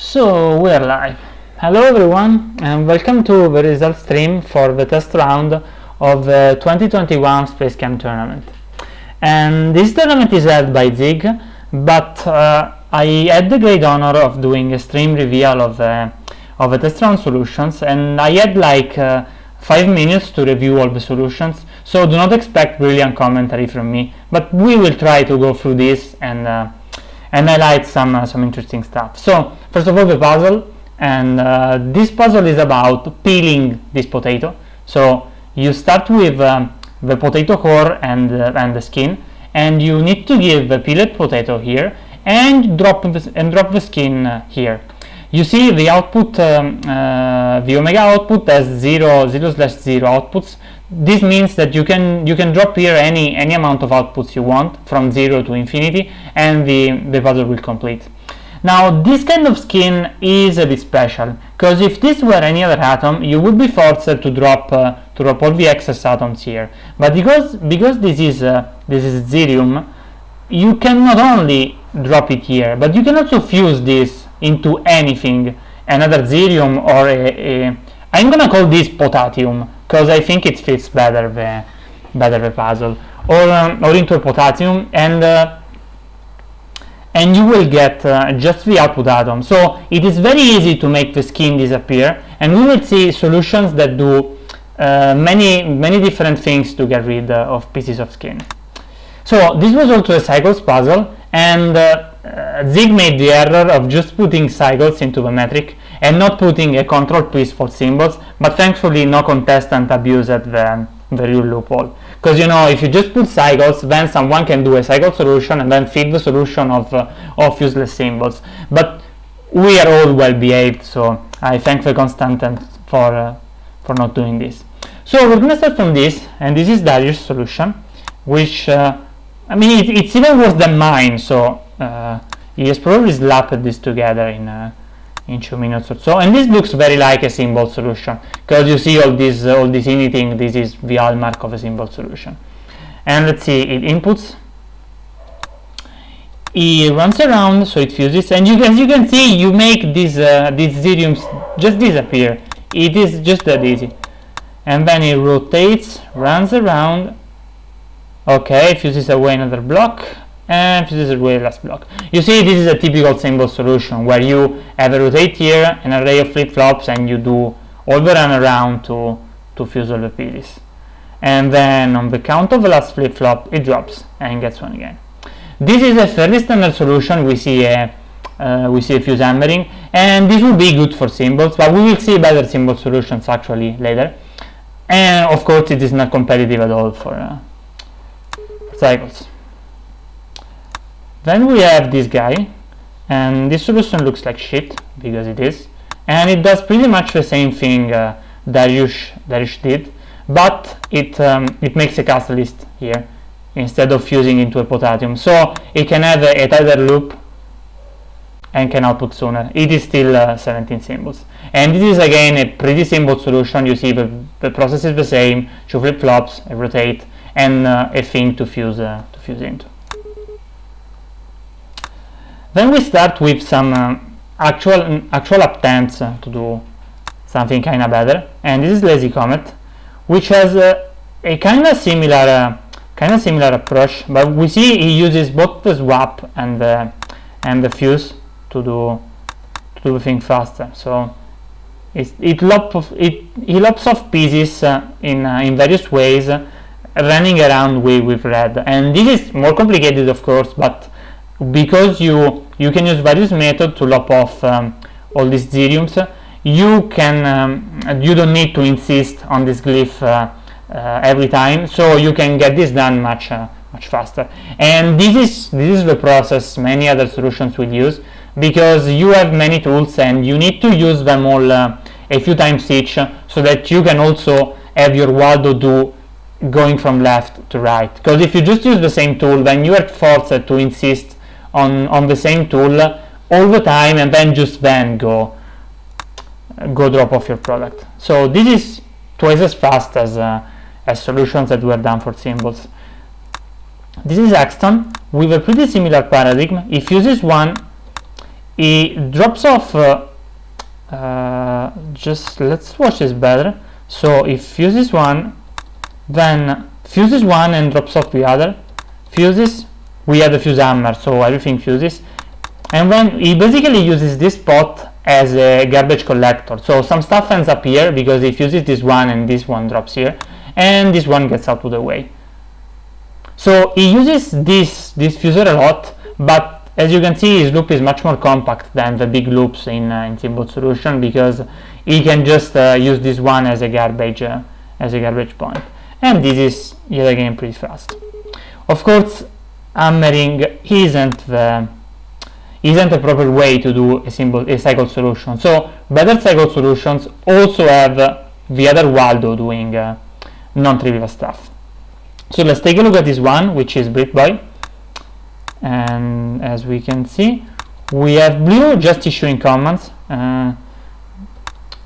So we're live. Hello everyone and welcome to the result stream for the test round of the 2021 SpaceChem tournament. And this tournament is held by Zig, but I had the great honor of doing a stream reveal of the test round solutions, and I had like 5 minutes to review all the solutions, so do not expect brilliant commentary from me, but we will try to go through this and highlight some interesting stuff. So first of all, the puzzle, and this puzzle is about peeling this potato. So you start with the potato core and the skin, and you need to give the peeled potato here and drop the skin here. You see the output, the omega output has 0/0 outputs. This means that you can drop here any amount of outputs you want from 0 to infinity, and the puzzle will complete. Now this kind of skin is a bit special, because if this were any other atom, you would be forced to drop all the excess atoms here. But because this is Xerium, you can not only drop it here, but you can also fuse this into anything, another Xerium, or I'm gonna call this Potatium, because I think it fits better the puzzle, or into a Potatium, and you will get just the output atom. So it is very easy to make the skin disappear, and we will see solutions that do many different things to get rid of pieces of skin. So this was also a cycles puzzle, and Zig made the error of just putting cycles into the metric and not putting a control piece for symbols, but thankfully no contestant abused the real loophole. Because if you just put cycles, then someone can do a cycle solution and then feed the solution of useless symbols. But we are all well behaved, so I thank the contestant for not doing this. So we're going to start from this, and this is Darius' solution, which it's even worse than mine, so he has probably slapped this together in 2 minutes or so, and this looks very like a symbol solution, because you see all this anything. This is the hallmark of a symbol solution. And let's see, it inputs, it runs around, so it fuses, and as you can see, you make these Xeriums just disappear. It is just that easy. And then it rotates, runs around, okay, fuses away another block, and fuses away the last block. You see, this is a typical symbol solution, where you have a rotate here, an array of flip-flops, and you do all the run around to fuse all the pieces. And then on the count of the last flip-flop, it drops and gets one again. This is a fairly standard solution. We see a fuse hammering, and this will be good for symbols, but we will see better symbol solutions actually later. And of course, it is not competitive at all for cycles. Then we have this guy, and this solution looks like shit, because it is, and it does pretty much the same thing Darius did, but it makes a catalyst here instead of fusing into a Potatium, so it can have a tighter loop and can output sooner. It is still 17 symbols, and this is again a pretty simple solution. You see the process is the same: 2 flip-flops, a rotate, and a thing to fuse into. Then we start with some actual attempts to do something kind of better, and this is Lazy Comet, which has a kind of similar approach, but we see he uses both the swap and the fuse to do the thing faster. So he lops off pieces in various ways, running around with red, and this is more complicated, of course, but because you can use various methods to lop off all these Xeriums, you don't need to insist on this glyph every time, so you can get this done much faster. And this is the process many other solutions will use, because you have many tools and you need to use them all a few times each, so that you can also have your Waldo do going from left to right. Because if you just use the same tool, then you are forced to insist on the same tool all the time, and then go drop off your product. So this is twice as fast as solutions that were done for symbols. This is Axton with a pretty similar paradigm. He fuses one, he drops off, just let's watch this better. So he fuses one, then fuses one and drops off the other, fuses, we have the fuse hammer, so everything fuses, and then he basically uses this pot as a garbage collector. So some stuff ends up here because he fuses this one and this one drops here, and this one gets out of the way. So he uses this fuser a lot, but as you can see, his loop is much more compact than the big loops in Steamboat solution, because he can just use this one as a garbage point, and this is yet again pretty fast. Of course, hammering isn't the proper way to do a cycle solution. So better cycle solutions also have the other Waldo doing non-trivial stuff. So let's take a look at this one, which is BritBoy, and as we can see, we have blue just issuing commands, and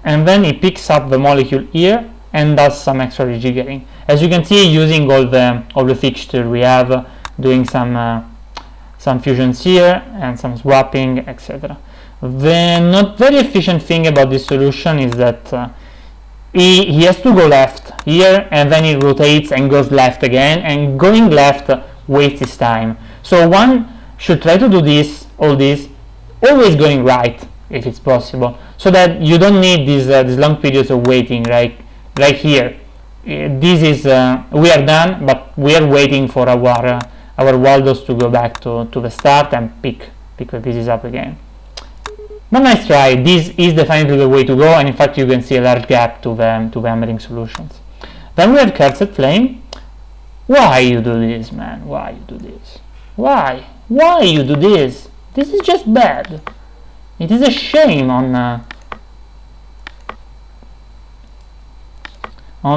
then he picks up the molecule here and does some extra rejiggering. As you can see, using all the fixture we have, doing some fusions here and some swapping, etc. The not very efficient thing about this solution is that he has to go left here, and then he rotates and goes left again, and going left wastes his time. So one should try to do all this, always going right if it's possible, so that you don't need these long periods of waiting, right here. This is we are done, but we are waiting for our Waldos to go back to the start and pick the pieces up again. But nice try. This is definitely the way to go, and in fact you can see a large gap to the hammering solutions. Then we have Cursed Flame. Why you do this, man? Why you do this? Why you do this? This is just bad. It is a shame on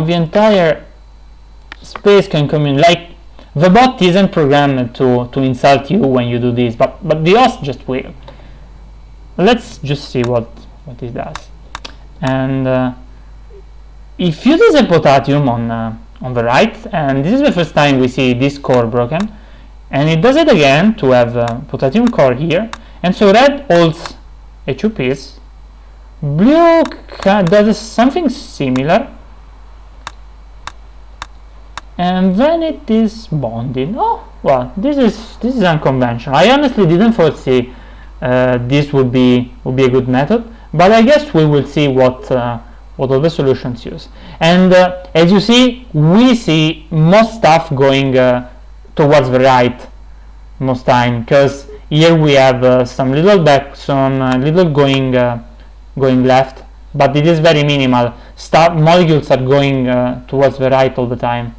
the entire SpaceChem community. Like, the bot isn't programmed to insult you when you do this, but the host just will. Let's just see what it does. And it fuses a potassium on the right, and this is the first time we see this core broken, and it does it again to have a potassium core here, and so red holds a 2-piece, blue does something similar, and then it is bonded. Oh well, this is unconventional. I honestly didn't foresee this would be a good method, but I guess we will see what all the solutions use. And as you see, we see most stuff going towards the right most time, because here we have some little going left, but it is very minimal. Molecules are going towards the right all the time,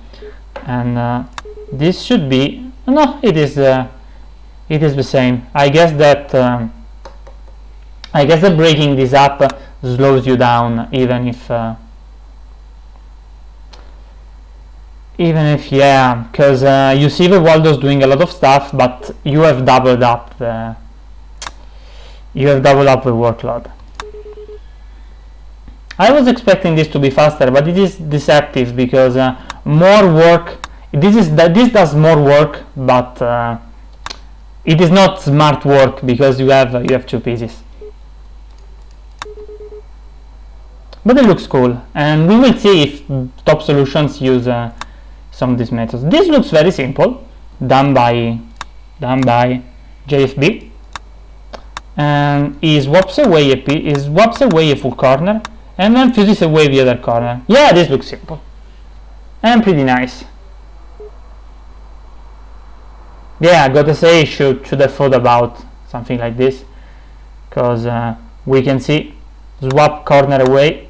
and this should be no. It is the same. I guess that breaking this up slows you down, even if yeah, because you see the Waldo's doing a lot of stuff, but you have doubled up the workload. I was expecting this to be faster, but it is deceptive, because more work. This does more work, but it is not smart work, because you have 2 pieces. But it looks cool, and we will see if top solutions use some of these methods. This looks very simple, done by JFB, and he swaps away a full corner, and then fuses away the other corner. Yeah, this looks simple and pretty nice. Yeah, I gotta say, should have thought about something like this, because we can see swap corner away,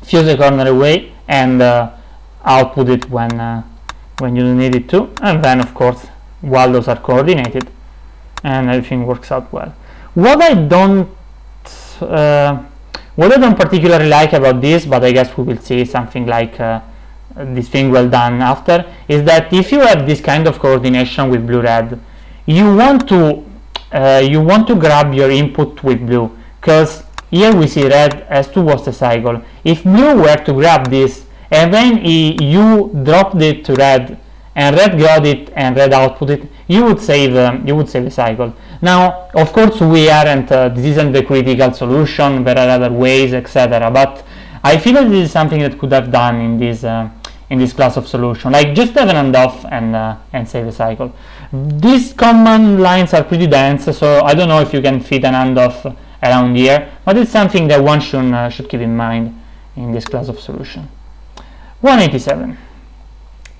fuse a corner away, and output it when you don't need it to, and then of course Waldos are coordinated and everything works out well. What I don't particularly like about this, but I guess we will see something like this thing well done after, is that if you have this kind of coordination with blue-red, you want to grab your input with blue, because here we see red has to watch the cycle. If blue were to grab this and then you dropped it to red and red got it and red output it, you would save a cycle. Now, of course, we aren't this isn't the critical solution. There are other ways, etc. But I feel that this is something that could have done in this class of solution, like just have an handoff and save a cycle. These command lines are pretty dense, so I don't know if you can fit an handoff around here, but it's something that one should keep in mind in this class of solution. 187.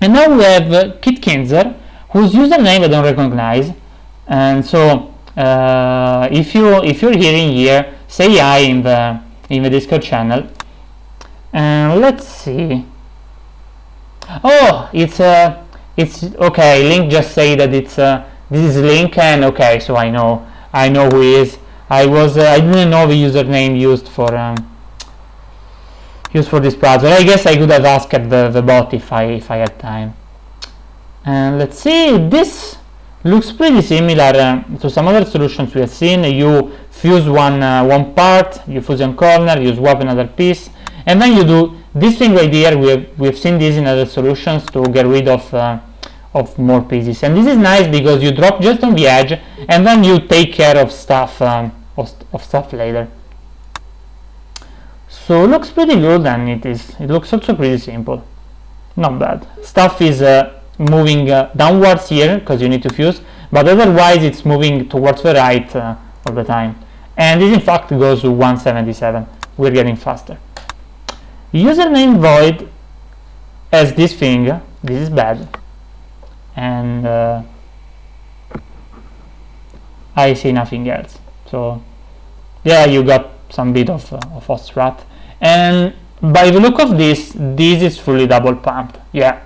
And now we have Kit Kinzer, whose username I don't recognize, and so if you're hearing here, say hi in the Discord channel. And let's see. Oh, it's okay. Link just say that it's this is Link, and okay, so I know who he is. I didn't know the username used for this project. I guess I could have asked the bot if I had time. And let's see, this looks pretty similar to some other solutions we have seen. You fuse one part, you fuse one corner, you swap another piece, and then you do this thing right here. We've seen this in other solutions to get rid of more pieces, and this is nice because you drop just on the edge and then you take care of stuff later. So it looks pretty good, and it looks also pretty simple, not bad. Stuff is moving downwards here because you need to fuse, but otherwise it's moving towards the right all the time, and this in fact goes to 177. We're getting faster. Username void has this thing. This is bad, and I see nothing else. So yeah, you got some bit of host rat, and by the look of this is fully double pumped. Yeah,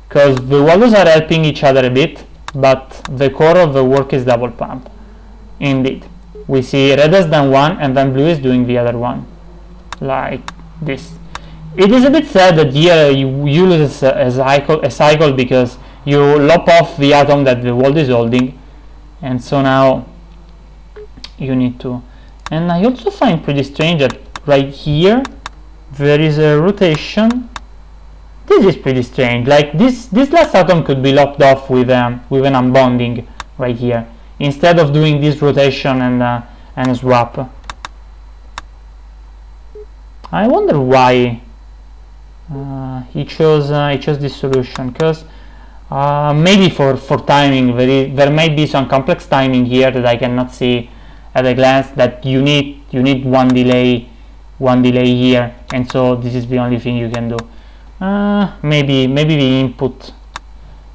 because the walls are helping each other a bit, but the core of the work is double pumped. Indeed, we see red has done one, and then blue is doing the other one, like this. It is a bit sad that here you lose a cycle because you lop off the atom that the world is holding, and so now you need to. And I also find pretty strange that right here there is a rotation. This is pretty strange. Like this last atom could be lopped off with an unbonding right here, instead of doing this rotation and a swap. I wonder why he chose this solution, because maybe for timing there might be some complex timing here that I cannot see at a glance, that you need one delay here, and so this is the only thing you can do. Maybe the input,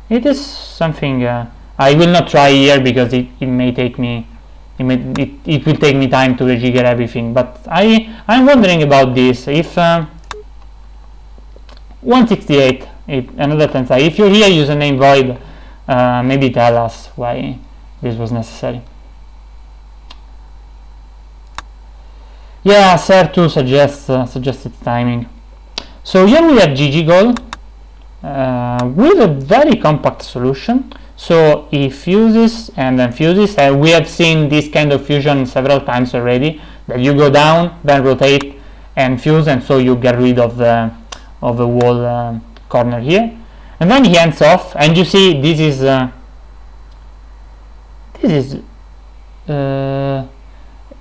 it is something I will not try here because it may take me it will take me time to rejigger everything, but I'm wondering about this. If 168, another tensor. If you're here, username void, maybe tell us why this was necessary. Yeah, Ser2 suggests its timing. So here we have GG goal with a very compact solution. So he fuses and then fuses, and we have seen this kind of fusion several times already, that you go down, then rotate and fuse, and so you get rid of the wall corner here, and then he ends off, and you see this is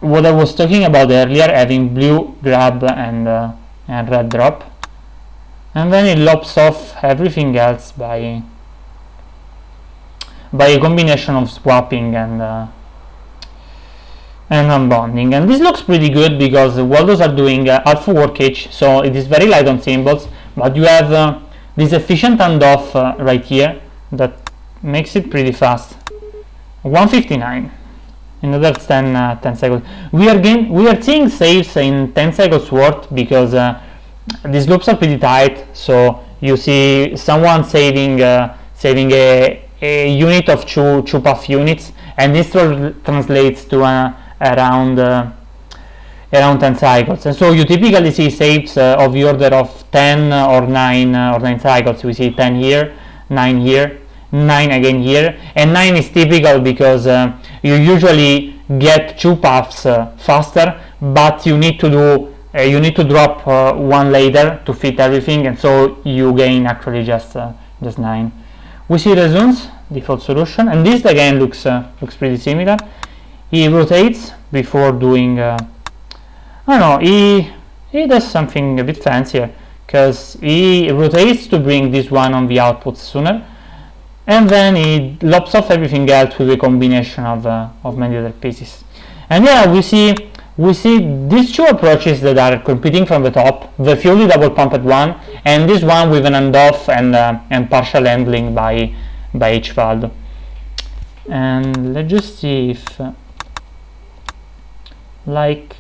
what I was talking about earlier, having blue grab and red drop, and then it lops off everything else by a combination of swapping and unbonding. And this looks pretty good because the Waldos are doing alpha work each, so it is very light on symbols, but you have this efficient handoff right here that makes it pretty fast. 159, another 10 seconds. We are seeing saves in 10 seconds worth because these loops are pretty tight, so you see someone saving a unit of two path units, and this translates to around 10 cycles, and so you typically see saves of the order of 10 or 9 cycles. We see 10 here, 9 here, 9 again here, and 9 is typical because you usually get two paths faster, but you need to drop one later to fit everything, and so you gain actually just 9. we see resumes default solution, and this again looks pretty similar. He rotates before doing I don't know, he does something a bit fancier, because he rotates to bring this one on the output sooner, and then he lops off everything else with a combination of many other pieces. And yeah, we see these two approaches that are competing from the top, the purely double pumped one, and this one with an handoff and partial handling by each valve. And let's just see if like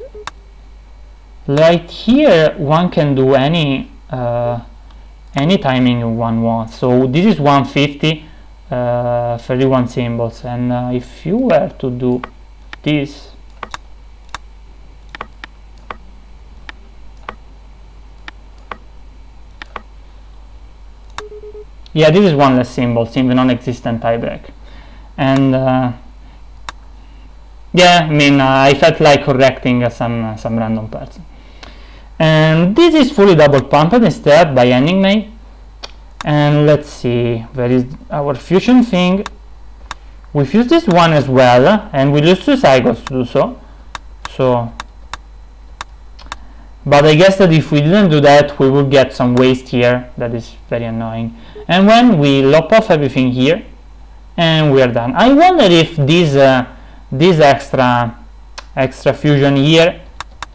right here one can do any timing one wants. So this is 150 31 symbols, and if you were to do this, yeah, this is one less symbols in the non-existent tiebreak. And yeah, I mean, I felt like correcting some random person. And this is fully double pumped instead by ending May. And let's see, where is our fusion thing? We fuse this one as well, and we lose 2 cycles to do so. But I guess that if we didn't do that, we would get some waste here. That is very annoying. And when we lop off everything here, and we are done. I wonder if this extra fusion here,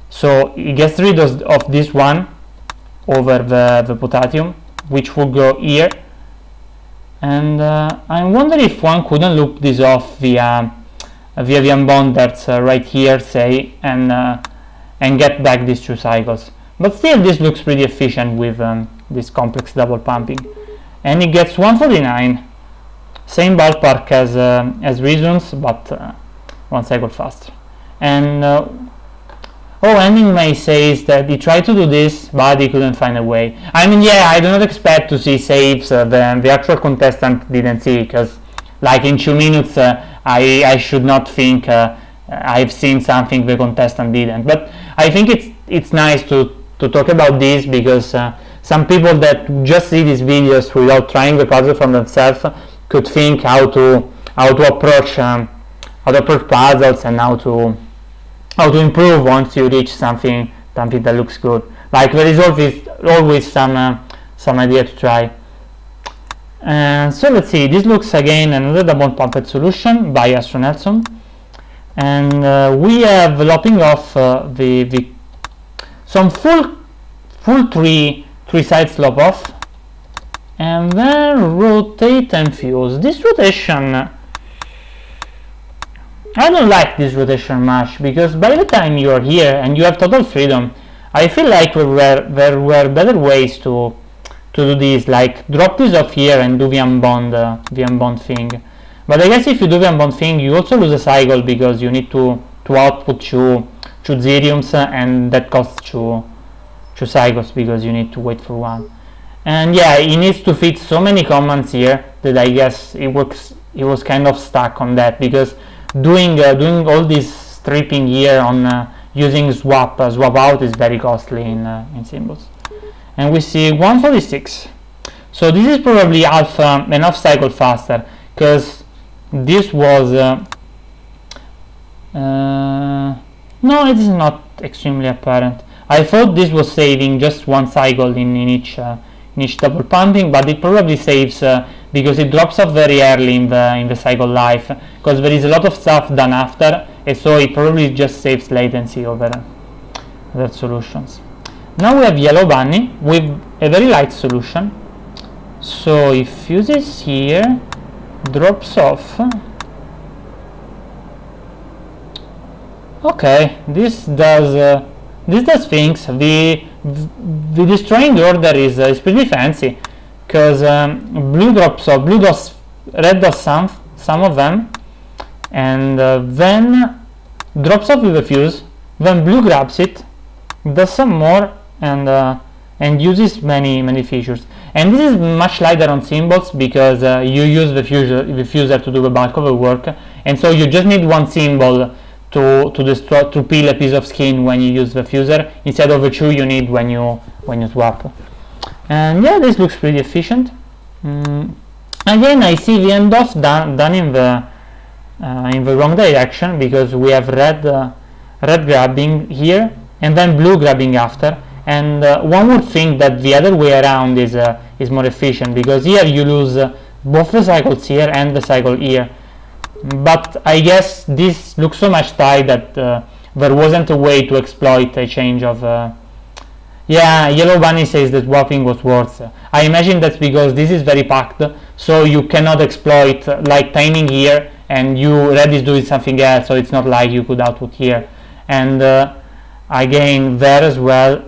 so it gets rid of this one over the potassium, which will go here. And I wonder if one couldn't loop this off via the unbonders right here, say, and get back these 2 cycles. But still, this looks pretty efficient with this complex double pumping. And it gets 149, same ballpark as reasons, but 1 cycle faster. And Ending May says that he tried to do this, but he couldn't find a way. I mean, yeah, I do not expect to see saves the actual contestant didn't see, because like in 2 minutes I should not think I've seen something the contestant didn't. But I think it's nice to talk about this, because some people that just see these videos without trying the puzzle from themselves could think how to approach puzzles and how to improve once you reach something that looks good. Like there is always some idea to try. So let's see, this looks again another double pumped solution by Astro Nelson, and we have lopping off some full 3 sides lop off, and then rotate and fuse. This rotation, I don't like this rotation much, because by the time you are here and you have total freedom, I feel like there were better ways to do this, like drop this off here and do the unbond thing. But I guess if you do the unbond thing, you also lose a cycle, because you need to output 2 zeriums, and that costs 2 cycles, because you need to wait for 1. And yeah, it needs to fit so many commands here that I guess it was kind of stuck on that, because doing all this stripping here on using swap out is very costly in symbols. And we see 146. So this is probably enough cycle faster, because this was no, it is not extremely apparent. I thought this was saving just 1 cycle in each double pumping, but it probably saves because it drops off very early in the cycle life, because there is a lot of stuff done after, and so it probably just saves latency over other solutions. Now we have Yellow Bunny with a very light solution. So it fuses here, drops off. Okay, this does things. The destroying order is pretty fancy, because blue drops off, red does some of them, and then drops off with a fuse. Then blue grabs it, does some more, and uses many features. And this is much lighter on symbols, because you use the fuser to do the bulk of the work, and so you just need 1 symbol to peel a piece of skin when you use the fuser, instead of the 2 you need when you swap. And yeah, this looks pretty efficient. Again, I see the end off done in the wrong direction, because we have red grabbing here and then blue grabbing after, and one would think that the other way around is more efficient, because here you lose both the cycles here and the cycle here. But I guess this looks so much tight that there wasn't a way to exploit a change of yeah, Yellow Bunny says that swapping was worse. I imagine that's because this is very packed, so you cannot exploit like timing here and red is doing something else, so it's not like you could output here. And again, there as well,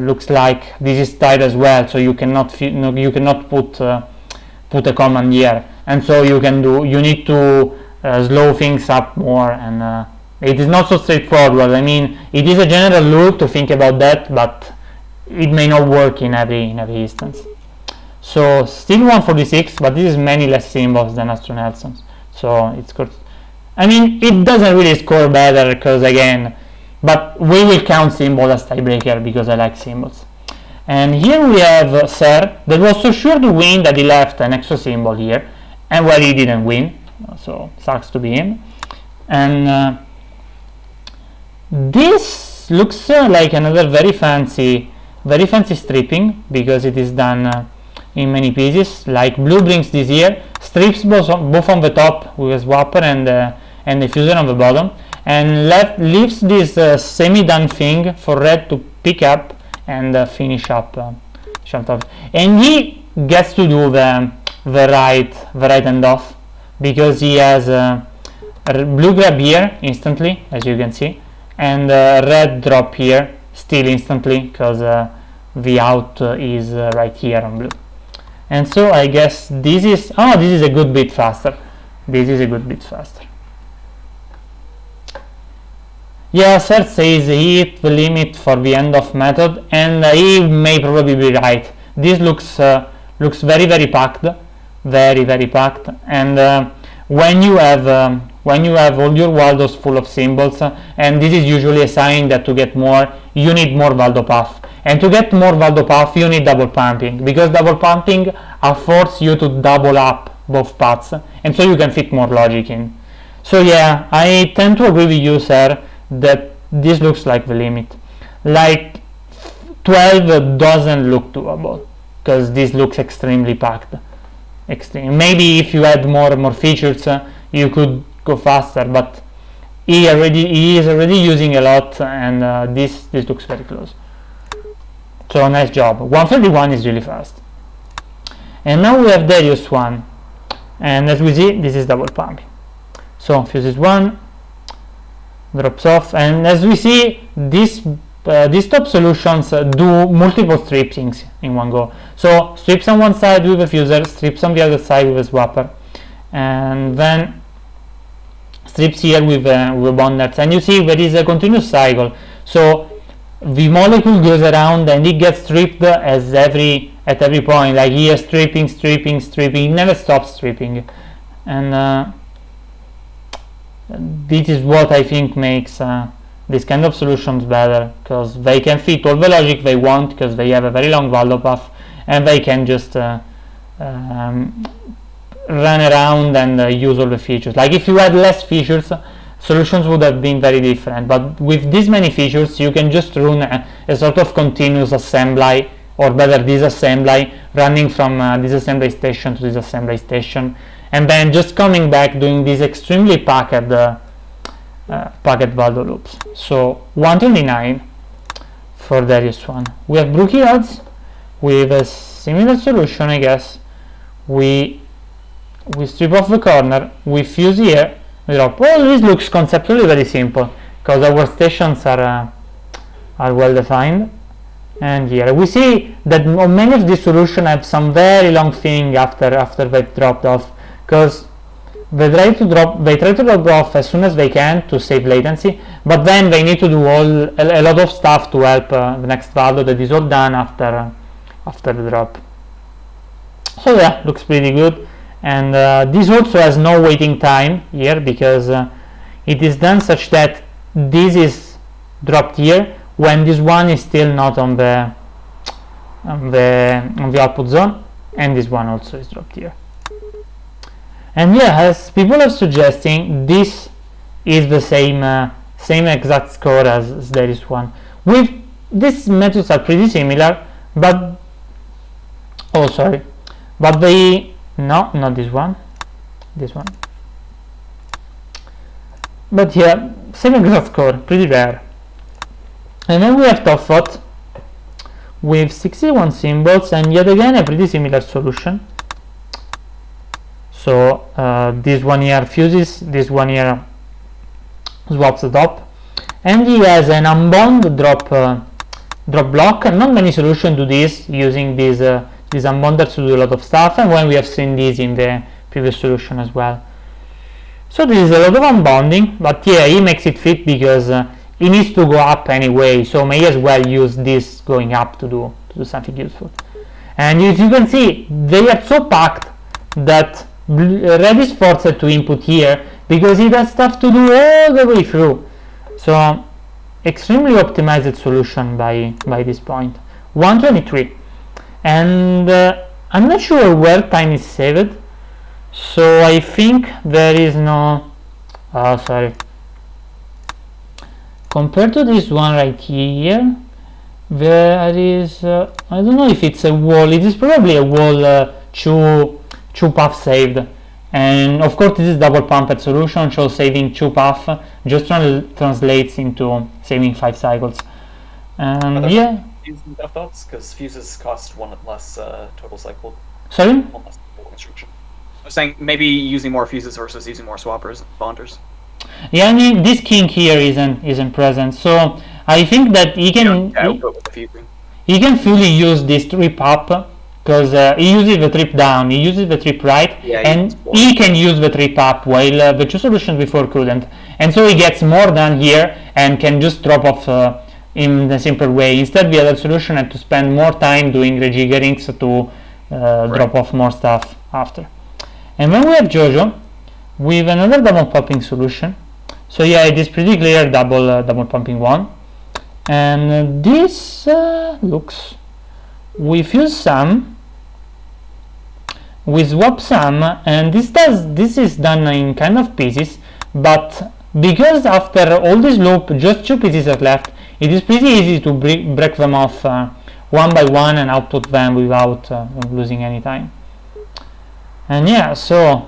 looks like this is tight as well, so you cannot put a command here, and so you need to slow things up more, and it is not so straightforward. I mean, it is a general rule to think about that, but it may not work in every instance. So still 146, but this is many less symbols than Astro Nelson's, so it's good. I mean, it doesn't really score better, because again, but we will count symbol as tiebreaker because I like symbols. And here we have Sir, that was so sure to win that he left an extra symbol here, and well, he didn't win, so sucks to be him. And this looks like another very fancy stripping, because it is done in many pieces. Like blue brings this here, strips both on the top with a swapper and the fuser on the bottom, and leaves this semi-done thing for red to pick up and finish up. And he gets to do the right end off, because he has blue grab here instantly, as you can see, and red drop here still instantly, because the out is right here on blue. And so I guess this is a good bit faster. Yeah, Sir says he hit the limit for the end of method, and he may probably be right. This looks very packed, very packed, and when you have all your Waldos full of symbols, and this is usually a sign that to get more you need more Waldo path, and to get more Waldo path you need double pumping, because double pumping forces you to double up both paths, and so you can fit more logic in. So yeah, I tend to agree with you, Sir, that this looks like the limit. Like 12 doesn't look doable, because this looks extremely packed. Maybe if you add more features, you could go faster, but he is already using a lot, and this looks very close. So nice job. 131 is really fast. And now we have Darius 1, and as we see, this is double pumping. So fuses 1, drops off, and as we see, these top solutions do multiple strippings in one go. So strips on one side with a fuser, strips on the other side with a swapper, and then strips here with bonders, and you see there is a continuous cycle. So the molecule goes around and it gets stripped at every point, like here stripping, it never stops stripping, and this is what I think makes these kind of solutions better, because they can fit all the logic they want, because they have a very long Waldo path, and they can just run around and use all the features. Like if you had less features, solutions would have been very different, but with this many features you can just run a sort of continuous assembly, or better disassembly, running from disassembly station to disassembly station, and then just coming back doing these extremely packed Waldo loops. So 129 for Darius 1. We have Brookie odds with a similar solution, I guess. We strip off the corner, we fuse here, we drop. All this looks conceptually very simple, because our stations are well defined. And here we see that many of these solutions have some very long thing after they've dropped off, because they try to drop off as soon as they can to save latency, but then they need to do a lot of stuff to help the next Waldo that is all done after the drop. So yeah, looks pretty good. And this also has no waiting time here, because it is done such that this is dropped here when this one is still not on the output zone, and this one also is dropped here. And yeah, as people are suggesting, this is the same exact score as there is one. With these methods are pretty similar, but but they no, not this one, but yeah, same exact score, pretty rare. And then we have TOFOT with 61 symbols, and yet again a pretty similar solution. So this one here fuses, this one here swaps the top, and he has an unbound drop block. Not many solutions do this, using these unbounders to do a lot of stuff, and when we have seen this in the previous solution as well. So this is a lot of unbounding, but yeah, he makes it fit because he needs to go up anyway, so may as well use this going up to do something useful. And as you can see, they are so packed that red is forced to input here because it has stuff to do all the way through. So extremely optimized solution by this point. 123, and I'm not sure where time is saved, so I think there is no compared to this one right here, there is I don't know if it's a wall. It is probably a wall, two paths saved, and of course this is double pumped solution, so saving 2 paths just translates into saving 5 cycles. And yeah, using death dots because fuses cost 1 less total cycle. Sorry? 1 less total construction. I was saying maybe using more fuses versus using more swappers, bonders. Yeah, I mean, this king here isn't present, so I think that he can he can fully use this trip up, because he uses the trip down, he uses the trip right, and he can use the trip up, while the 2 solutions before couldn't, and so he gets more done here and can just drop off in the simple way. Instead, the other solution had to spend more time doing rejiggerings to drop off more stuff after. And then we have Jojo with another double pumping solution. So yeah, it is pretty clear double pumping one. And this looks, we fuse some, we swap some, and this is done in kind of pieces, but because after all this loop just 2 pieces are left, it is pretty easy to break them off one by one and output them without losing any time. And yeah, so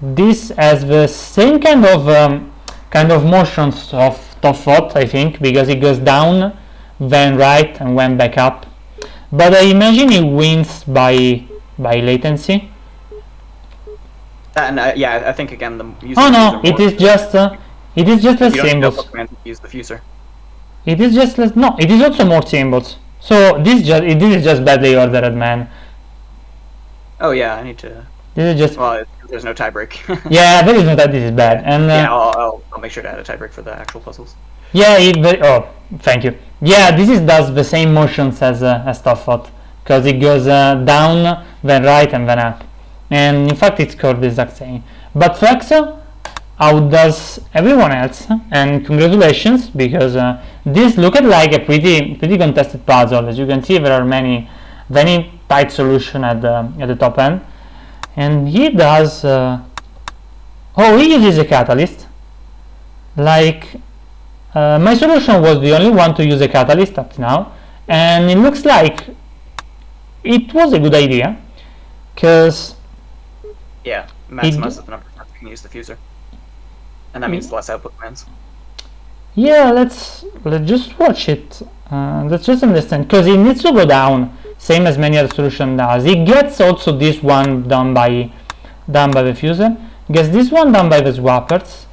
this has the same kind of motions of TOFOT, I think, because it goes down, then right, and then back up. But I imagine it wins by latency. And yeah, I think again the oh no, it is just less symbols. Use the fuser. It is just less. No, it is also more symbols. So this is just badly ordered, man. Oh yeah, I need to. This is just. Well, there's no tiebreak. Yeah, there is no tie. This is bad, and yeah, I'll make sure to add a tiebreak for the actual puzzles. Yeah, oh, thank you. Yeah, this does the same motions as TOFOT, because it goes down, then right, and then up. And in fact, it's scored the exact same. But Flexo outdoes everyone else, and congratulations, because this looked like a pretty contested puzzle. As you can see, there are many tight solutions at the top end, and he does. He uses a catalyst. Like my solution was the only one to use a catalyst up to now, and it looks like it was a good idea, because yeah, maximize the number of times you can use the fuser, and that means less output commands. Yeah, let's just watch it. Let's just understand, because it needs to go down, same as many other solution does. It gets also this one done by the fuser, gets this one done by the swappers,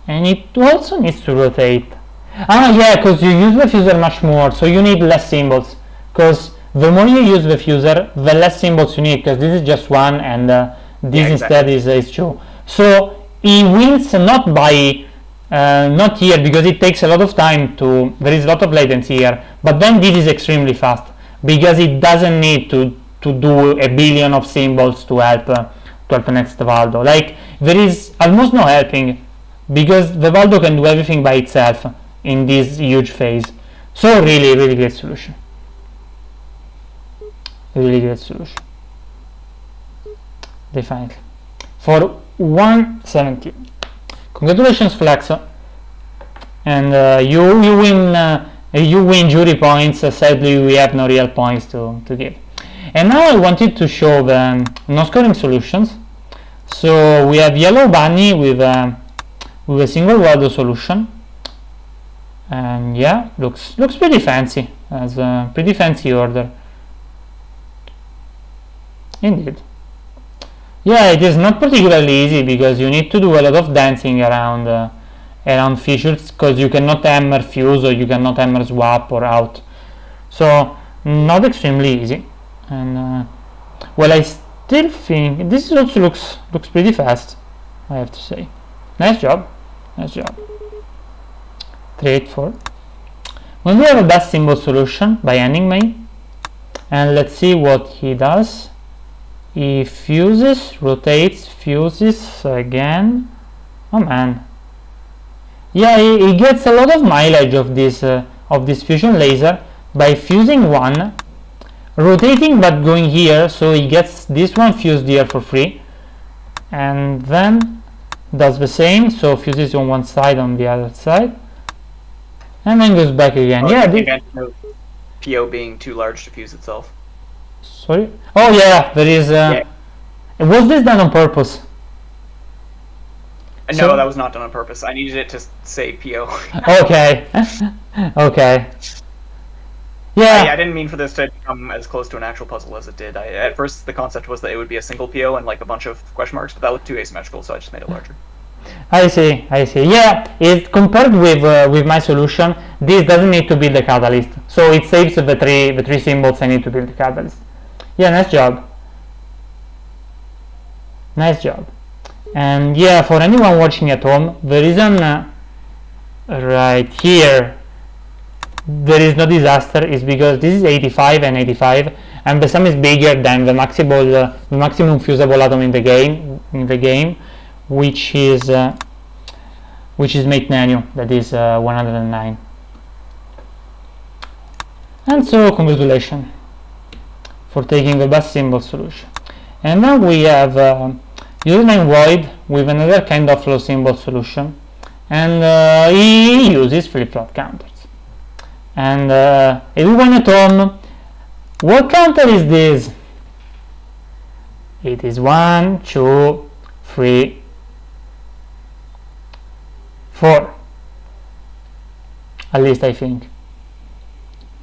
and it also needs to rotate. Yeah, because you use the fuser much more, so you need less symbols, because the more you use the fuser, the less symbols you need, because this is just one, and this instead is 2. So he wins not by not here, because it takes a lot of time there is a lot of latency here, but then this is extremely fast, because it doesn't need to do a billion of symbols to help the next Valdo. Like, there is almost no helping, because the Valdo can do everything by itself in this huge phase. So really great solution. Really great solution. definitely. For 170. Congratulations, Flex. And you win jury points. Sadly, we have no real points to give. And now I wanted to show the no-scoring solutions. So we have yellow bunny with a single word solution, and yeah, looks pretty fancy, as a pretty fancy order. Indeed. Yeah, it is not particularly easy because you need to do a lot of dancing around features, because you cannot hammer fuse or you cannot hammer swap or out. So not extremely easy. And well, I still think this also looks pretty fast, I have to say. Nice job. 384. When we have a best symbol solution by ending main, and let's see what he does. He fuses, rotates, fuses again. Oh man. Yeah, he gets a lot of mileage of this fusion laser by fusing one, rotating but going here, so he gets this one fused here for free, and then does the same, so fuses on one side, on the other side, and then goes back again. PO being too large to fuse itself. Sorry? Oh yeah, there is was this done on purpose? No, that was not done on purpose. I needed it to say PO. Okay. Okay. Yeah. I didn't mean for this to come as close to an actual puzzle as it did. At first, the concept was that it would be a single PO and like a bunch of question marks, but that looked too asymmetrical, so I just made it larger. I see. Yeah, it compared with my solution, this doesn't need to build the catalyst, so it saves the three symbols I need to build the catalyst. Yeah, nice job. And yeah, for anyone watching at home, the reason right here there is no disaster is because this is 85 and 85, and the sum is bigger than the maximum fusible atom in the game, which is mate nano, that is 109. And so congratulations for taking the best symbol solution. And now we have username void with another kind of low symbol solution, and he uses flip-flop counters. And everyone at home, what counter is this? It is 1, 2, 3, 4. At least I think.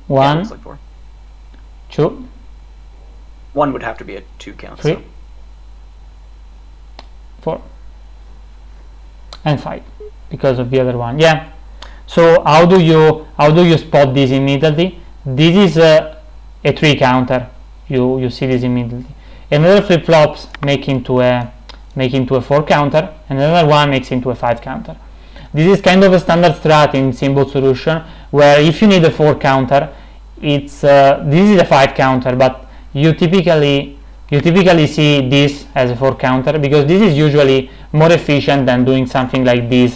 1, looks like 4. 2. 1 would have to be a 2 count. 3, so. 4, and 5 because of the other one. Yeah. So how do you spot this immediately? This is a 3 counter. You see this immediately. Another flip flops make into a 4 counter, and another one makes into a 5 counter. This is kind of a standard strat in symbol solution, where if you need a 4 counter, this is a 5 counter, but you typically see this as a 4 counter, because this is usually more efficient than doing something like this,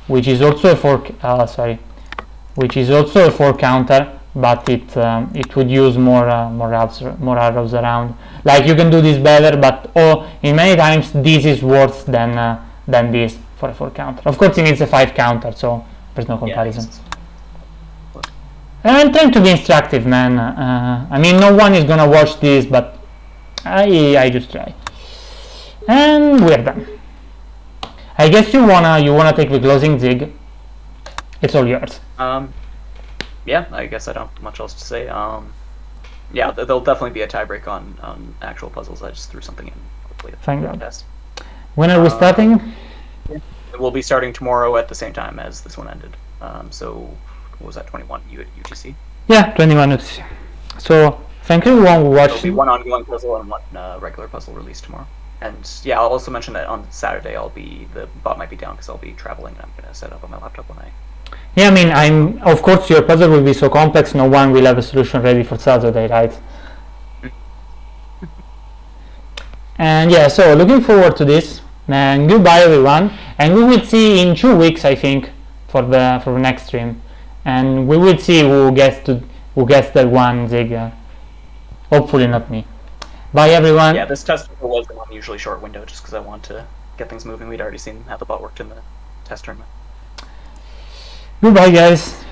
which is also a 4 counter, but it would use more arrows around. Like, you can do this better, but in many times this is worse than this for a 4 counter. Of course, it needs a 5 counter, so there's no comparison. And I'm trying to be instructive, man. I mean, no one is gonna watch this, but I just try. And we're done. I guess you wanna take the closing zig. It's all yours. Yeah, I guess I don't have much else to say. Yeah, there'll definitely be a tiebreak on actual puzzles. I just threw something in. Hopefully, thank God. When are we starting? We'll be starting tomorrow at the same time as this one ended. So, what was that, 21 UTC? Yeah, 21 UTC. So, thank you everyone for watching. There'll be one ongoing puzzle and one regular puzzle released tomorrow. And yeah, I'll also mention that on Saturday the bot might be down because I'll be traveling, and I'm going to set up on my laptop when I... Yeah, I mean, of course your puzzle will be so complex, no one will have a solution ready for Saturday, right? And yeah, so looking forward to this, and goodbye everyone, and we will see in 2 weeks, I think, for the next stream, and we will see who gets the one zig. Hopefully not me. Bye, everyone. Yeah, this test was an unusually short window just because I wanted to get things moving. We'd already seen how the bot worked in the test tournament. Goodbye, guys.